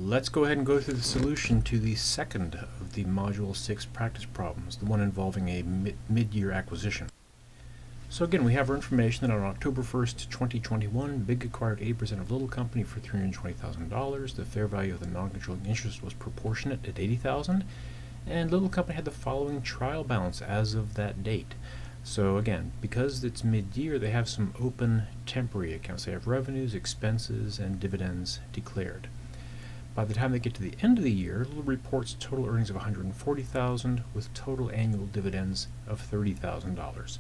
Let's go ahead and go through the solution to the second of the Module 6 practice problems, the one involving a mid-year acquisition. So again, we have our information that on October 1st, 2021, Big acquired 80% of Little Company for $320,000. The fair value of the non-controlling interest was proportionate at $80,000, and Little Company had the following trial balance as of that date. So again, because it's mid-year, they have some open temporary accounts. They have revenues, expenses, and dividends declared. By the time they get to the end of the year, Little reports total earnings of $140,000 with total annual dividends of $30,000.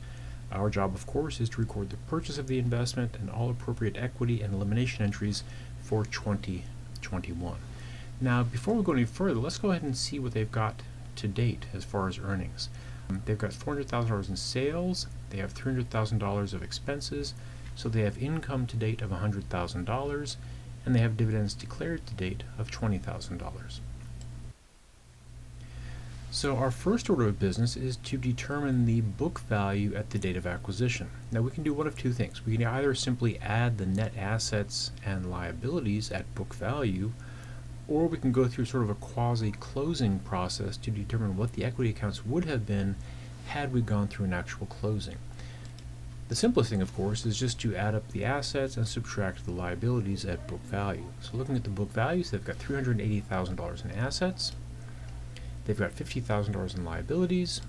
Our job, of course, is to record the purchase of the investment and all appropriate equity and elimination entries for 2021. Now, before we go any further, let's go ahead and see what they've got to date as far as earnings. They've got $400,000 in sales, they have $300,000 of expenses, so they have income to date of $100,000, and they have dividends declared to date of $20,000. So our first order of business is to determine the book value at the date of acquisition. Now we can do one of two things. We can either simply add the net assets and liabilities at book value, or we can go through sort of a quasi-closing process to determine what the equity accounts would have been had we gone through an actual closing. The simplest thing, of course, is just to add up the assets and subtract the liabilities at book value. So looking at the book values, they've got $380,000 in assets, they've got $50,000 in liabilities,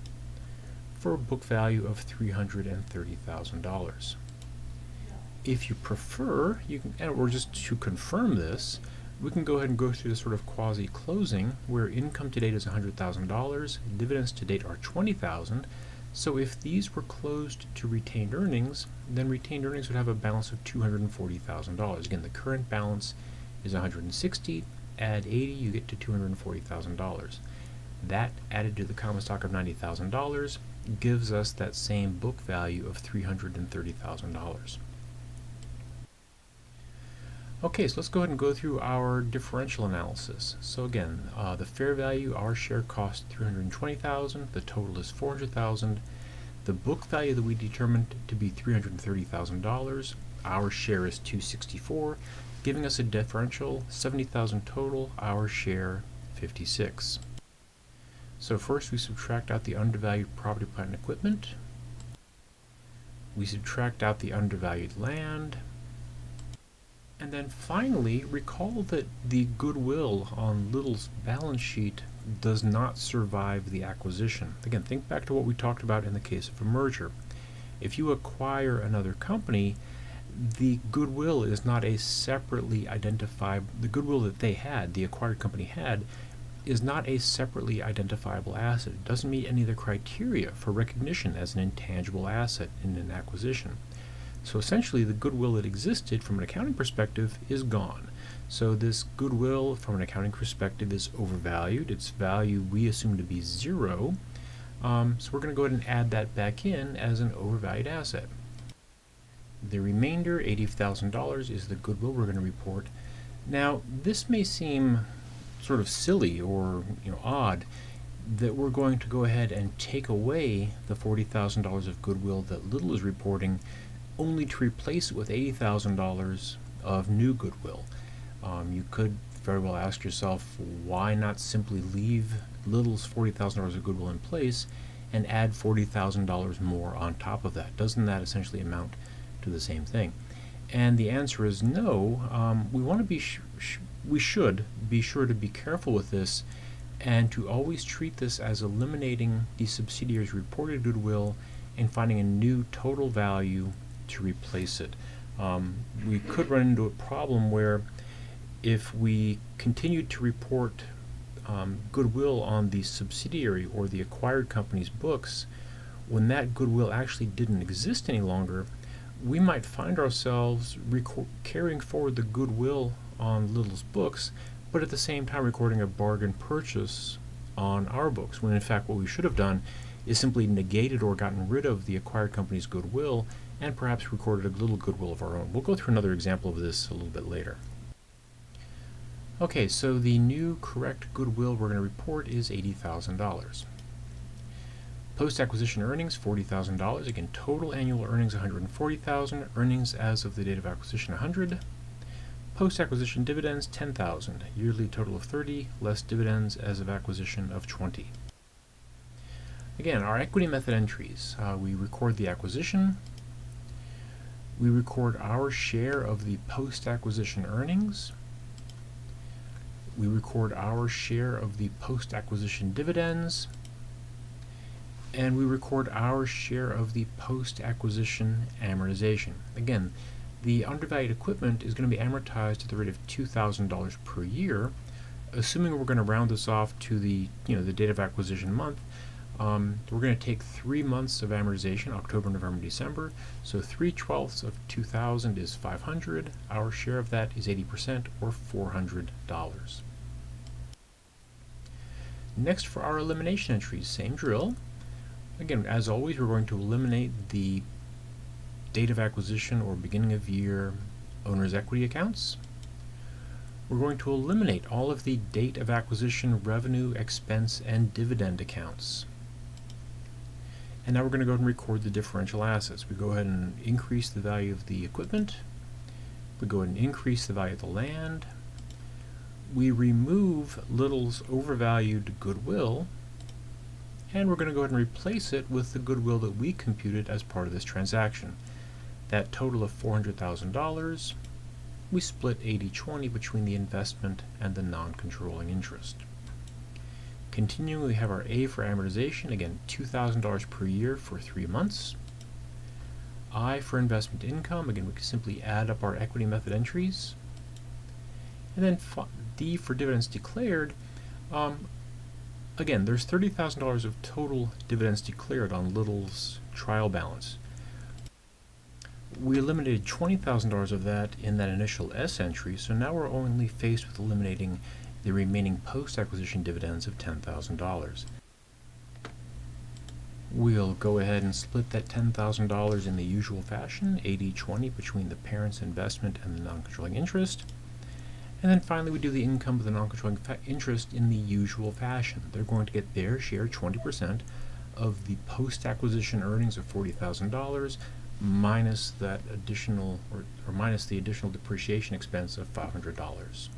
for a book value of $330,000. If you prefer, you can, or just to confirm this, we can go ahead and go through this sort of quasi-closing where income to date is $100,000, dividends to date are $20,000. So if these were closed to retained earnings, then retained earnings would have a balance of $240,000. Again, the current balance is $160,000, add 80, you get to $240,000. That added to the common stock of $90,000 gives us that same book value of $330,000. Okay, so let's go ahead and go through our differential analysis. So again, the fair value, our share cost $320,000, the total is $400,000. The book value that we determined to be $330,000, our share is $264,000, giving us a differential $70,000 total, our share $56,000. So first we subtract out the undervalued property, plant, and equipment. We subtract out the undervalued land. And then finally, recall that the goodwill on Little's balance sheet does not survive the acquisition. Again, think back to what we talked about in the case of a merger. If you acquire another company, the goodwill is not a separately identified, the goodwill that they had, the acquired company had, is not a separately identifiable asset. It doesn't meet any of the criteria for recognition as an intangible asset in an acquisition. So essentially, the goodwill that existed from an accounting perspective is gone. So this goodwill from an accounting perspective is overvalued. Its value we assume to be 0. So we're going to go ahead and add that back in as an overvalued asset. The remainder, $80,000, is the goodwill we're going to report. Now, this may seem sort of silly or odd that we're going to go ahead and take away the $40,000 of goodwill that Little is reporting, only to replace it with $80,000 of new goodwill. You could very well ask yourself, why not simply leave Little's $40,000 of goodwill in place and add $40,000 more on top of that? Doesn't that essentially amount to the same thing? And the answer is no. We want to be we should be sure to be careful with this and to always treat this as eliminating the subsidiary's reported goodwill and finding a new total value to replace it. We could run into a problem where if we continued to report goodwill on the subsidiary or the acquired company's books, when that goodwill actually didn't exist any longer, we might find ourselves carrying forward the goodwill on Little's books, but at the same time recording a bargain purchase on our books, when in fact what we should have done is simply negated or gotten rid of the acquired company's goodwill and perhaps recorded a little goodwill of our own. We'll go through another example of this a little bit later. Okay, so the new correct goodwill we're going to report is $80,000. Post-acquisition earnings, $40,000. Again, total annual earnings, $140,000. Earnings as of the date of acquisition, $100,000. Post-acquisition dividends, $10,000. Yearly total of $30,000, less dividends as of acquisition of $20,000. Again, our equity method entries. We record the acquisition. We record our share of the post-acquisition earnings. We record our share of the post-acquisition dividends. And we record our share of the post-acquisition amortization. Again, the undervalued equipment is going to be amortized at the rate of $2,000 per year, assuming we're going to round this off to the date of acquisition month. We're going to take 3 months of amortization, October, November, December. So 3/12 of 2,000 is 500. Our share of that is 80%, or $400. Next, for our elimination entries, same drill. Again, as always, we're going to eliminate the date of acquisition or beginning of year owner's equity accounts. We're going to eliminate all of the date of acquisition revenue, expense, and dividend accounts. And now we're going to go ahead and record the differential assets. We go ahead and increase the value of the equipment. We go ahead and increase the value of the land. We remove Little's overvalued goodwill, and we're going to go ahead and replace it with the goodwill that we computed as part of this transaction. That total of $400,000, we split 80-20 between the investment and the non-controlling interest. Continuing, we have our A for amortization, again $2,000 per year for 3 months. I for investment income, again we can simply add up our equity method entries. And then D for dividends declared, again there's $30,000 of total dividends declared on Little's trial balance. We eliminated $20,000 of that in that initial S entry, so now we're only faced with eliminating the remaining post-acquisition dividends of $10,000. We'll go ahead and split that $10,000 in the usual fashion, 80-20 between the parent's investment and the non-controlling interest. And then finally we do the income of the non-controlling interest in the usual fashion. They're going to get their share, 20%, of the post-acquisition earnings of $40,000 minus that additional, or minus the additional depreciation expense of $500.